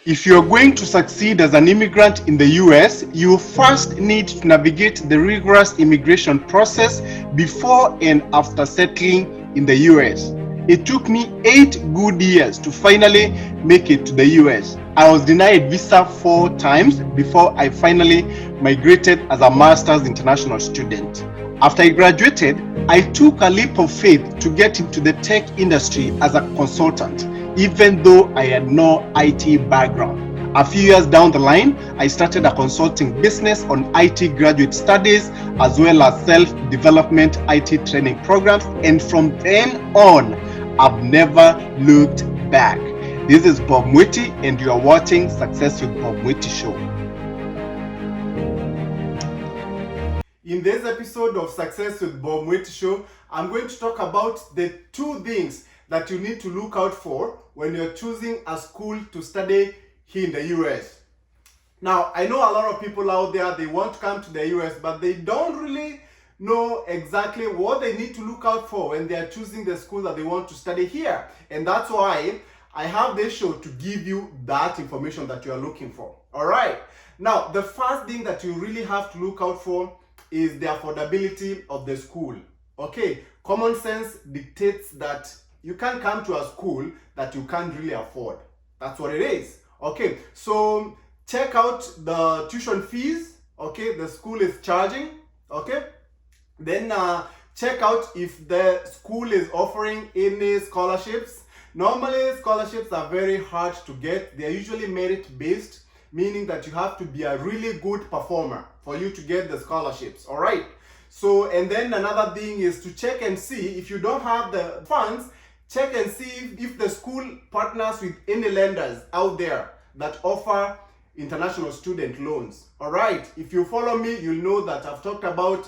If you're going to succeed as an immigrant in the US, you first need to navigate the rigorous immigration process before and after settling in the US. It took me 8 good years to finally make it to the US. I was denied visa 4 times before I finally migrated as a master's international student. After I graduated, I took a leap of faith to get into the tech industry as a consultant, even though I had no IT background. A few years down the line, I started a consulting business on IT graduate studies as well as self-development IT training programs, and from then on, I've never looked back. This is Bob Mwiti, and you are watching Success with Bob Mwiti Show. In this episode of Success with Bob Mwiti Show, I'm going to talk about the 2 things that you need to look out for when you're choosing a school to study here in the US. Now, I know a lot of people out there, they want to come to the US, but they don't really know exactly what they need to look out for when they are choosing the school that they want to study here. And that's why I have this show to give you that information that you are looking for. All right. Now, the first thing that you really have to look out for is the affordability of the school. Okay, common sense dictates that you can't come to a school that you can't really afford. That's what it is. Okay, so check out the tuition fees, okay, the school is charging, okay. Then check out if the school is offering any scholarships. Normally, scholarships are very hard to get. They are usually merit-based, meaning that you have to be a really good performer for you to get the scholarships, all right? So, and then another thing is to check and see if you don't have the funds, check and see if the school partners with any lenders out there that offer international student loans. All right, if you follow me, you'll know that I've talked about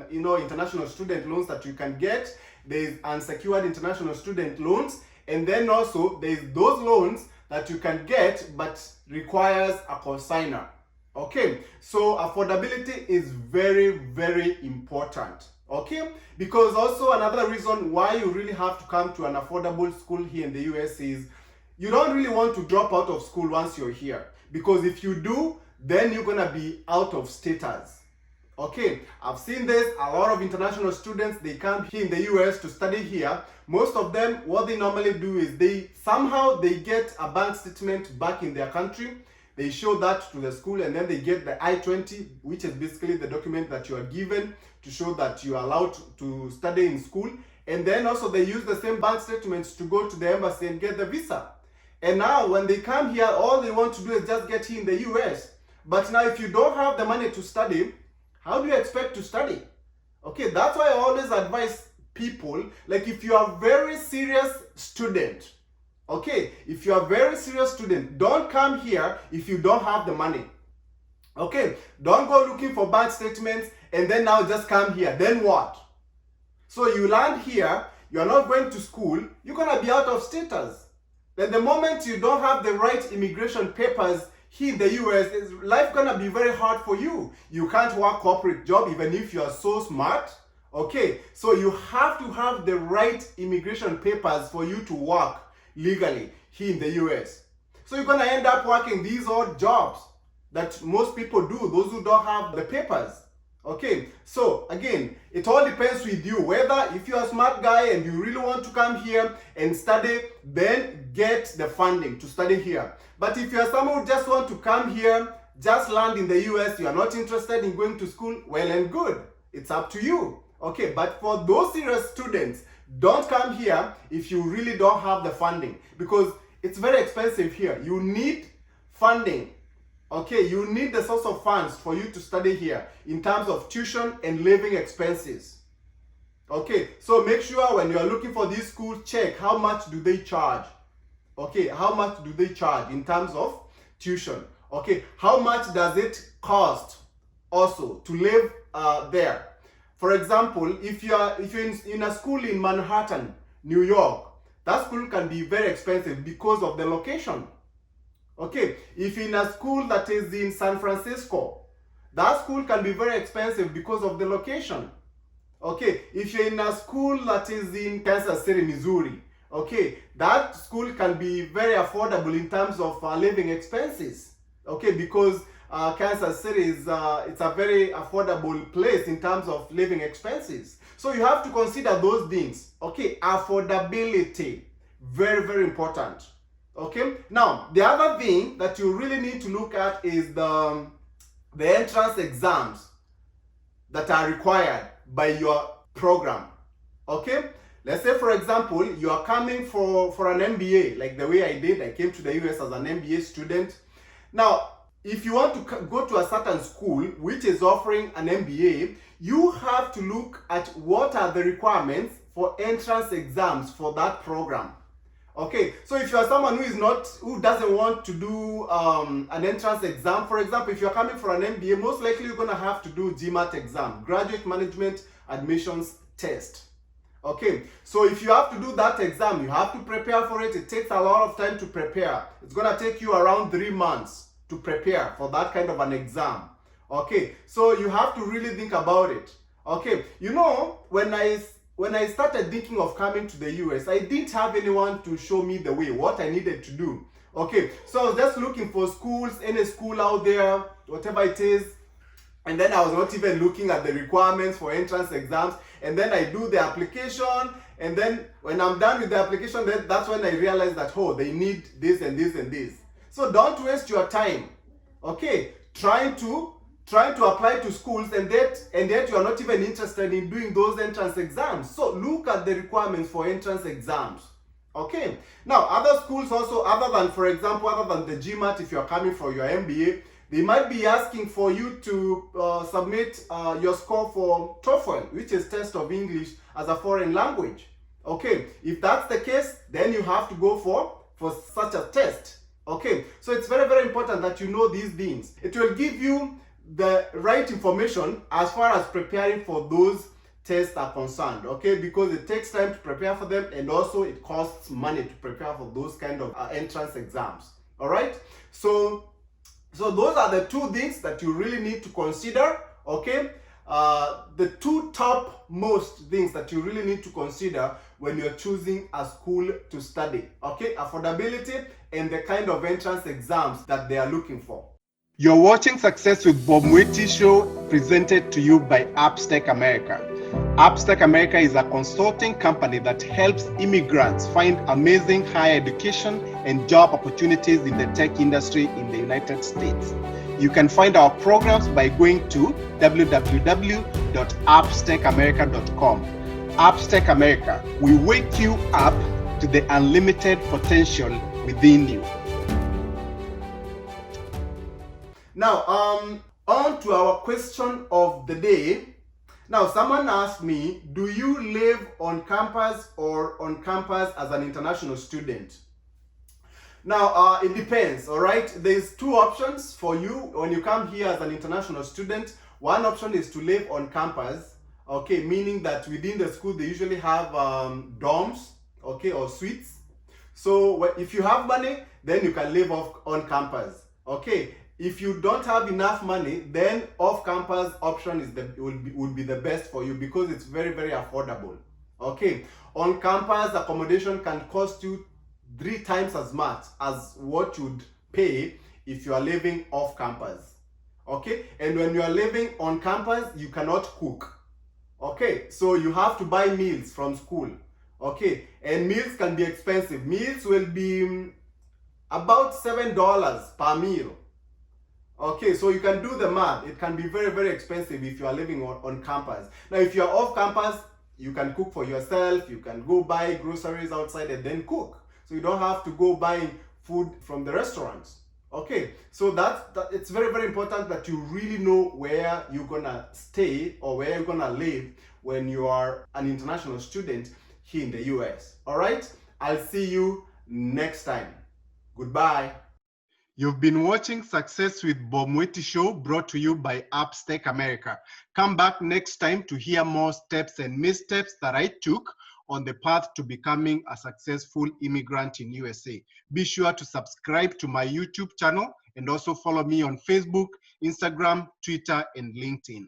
international student loans that you can get. There's unsecured international student loans, and then also there's those loans that you can get but requires a consignor. Okay, so affordability is very, very important. Okay, because also another reason why you really have to come to an affordable school here in the US is you don't really want to drop out of school once you're here, because if you do, then you're gonna be out of status. Okay, I've seen this. A lot of international students, they come here in the US to study here. Most of them, what they normally do is they get a bank statement back in their country. They show that to the school, and then they get the I-20, which is basically the document that you are given to show that you are allowed to study in school. And then also they use the same bank statements to go to the embassy and get the visa. And now when they come here, all they want to do is just get here in the US. But now if you don't have the money to study, how do you expect to study? Okay, that's why I always advise people, like if you are a very serious student, okay, if you are a very serious student, don't come here if you don't have the money. Okay, don't go looking for bank statements and then now just come here. Then what? So you land here, you are not going to school, you're going to be out of status. Then the moment you don't have the right immigration papers here in the US, life going to be very hard for you. You can't work corporate job even if you are so smart. Okay, so you have to have the right immigration papers for you to work legally here in the US. So you're gonna end up working these odd jobs that most people do, those who don't have the papers. Okay, so again, it all depends with you. Whether if you're a smart guy and you really want to come here and study, then get the funding to study here. But if you're someone who just want to come here, just land in the US, you are not interested in going to school, well and good. It's up to you. Okay, but for those serious students, don't come here if you really don't have the funding, because it's very expensive here. You need funding. Okay, you need the source of funds for you to study here in terms of tuition and living expenses. Okay, so make sure when you are looking for these schools, check how much do they charge. Okay, how much do they charge in terms of tuition? Okay, how much does it cost also to live there? For example, if you're in a school in Manhattan, New York, that school can be very expensive because of the location. Okay, if you're in a school that is in San Francisco, that school can be very expensive because of the location. Okay, if you're in a school that is in Kansas City, Missouri, okay, that school can be very affordable in terms of living expenses, okay, because Kansas City is it's a very affordable place in terms of living expenses. So you have to consider those things, okay. Affordability, very, very important, okay. Now, the other thing that you really need to look at is the entrance exams that are required by your program, okay. Let's say, for example, you are coming for an MBA, like the way I did. I came to the US as an MBA student. Now, if you want to go to a certain school which is offering an MBA, you have to look at what are the requirements for entrance exams for that program. Okay, so if you are someone who doesn't want to do an entrance exam, for example, if you're coming for an MBA, most likely you're going to have to do GMAT exam, Graduate Management Admissions Test. Okay, so if you have to do that exam, you have to prepare for it. It takes a lot of time to prepare. It's going to take you around 3 months to prepare for that kind of an exam. Okay, so you have to really think about it. Okay, you know, when I started thinking of coming to the US, I didn't have anyone to show me the way, what I needed to do. Okay, so I was just looking for schools, any school out there, whatever it is. And then I was not even looking at the requirements for entrance exams. And then I do the application. And then when I'm done with the application, that's when I realized that, oh, they need this and this and this. So don't waste your time, okay, trying to apply to schools and yet you are not even interested in doing those entrance exams. So look at the requirements for entrance exams. Okay. Now, other schools also, other than the GMAT, if you are coming for your MBA, they might be asking for you to submit your score for TOEFL, which is Test of English as a Foreign Language. Okay, if that's the case, then you have to go for such a test. Okay, so it's very, very important that you know these things. It will give you the right information as far as preparing for those tests are concerned, okay, because it takes time to prepare for them, and also it costs money to prepare for those kind of entrance exams. All right, so those are the two things that you really need to consider, okay. The two top most things that you really need to consider when you're choosing a school to study, okay, affordability and the kind of entrance exams that they are looking for. You're watching Success with Bob Mwiti Show, presented to you by Appstech America. Appstech America is a consulting company that helps immigrants find amazing higher education and job opportunities in the tech industry in the United States. You can find our programs by going to www.appstechamerica.com. Appstech America, we wake you up to the unlimited potential within you. Now, on to our question of the day. Now, someone asked me, do you live on campus or on campus as an international student? Now, it depends, all right? There's two options for you when you come here as an international student. One option is to live on campus, okay, meaning that within the school, they usually have dorms, okay, or suites. So if you have money, then you can live on campus, okay? If you don't have enough money, then off-campus option would be the best for you because it's very, very affordable. Okay, on campus accommodation can cost you 3 times as much as what you'd pay if you are living off campus. Okay, and when you are living on campus, you cannot cook. Okay, so you have to buy meals from school. Okay, and meals can be expensive. Meals will be about $7 per meal. Okay, so you can do the math. It can be very, very expensive if you are living on campus. Now, if you are off campus, you can cook for yourself. You can go buy groceries outside and then cook. So you don't have to go buying food from the restaurants. Okay, so it's very, very important that you really know where you're gonna stay or where you're gonna live when you are an international student here in the US. All right, I'll see you next time. Goodbye. You've been watching Success with Bob Mwiti Show, brought to you by Appstech America. Come back next time to hear more steps and missteps that I took on the path to becoming a successful immigrant in USA. Be sure to subscribe to my YouTube channel and also follow me on Facebook, Instagram, Twitter, and LinkedIn.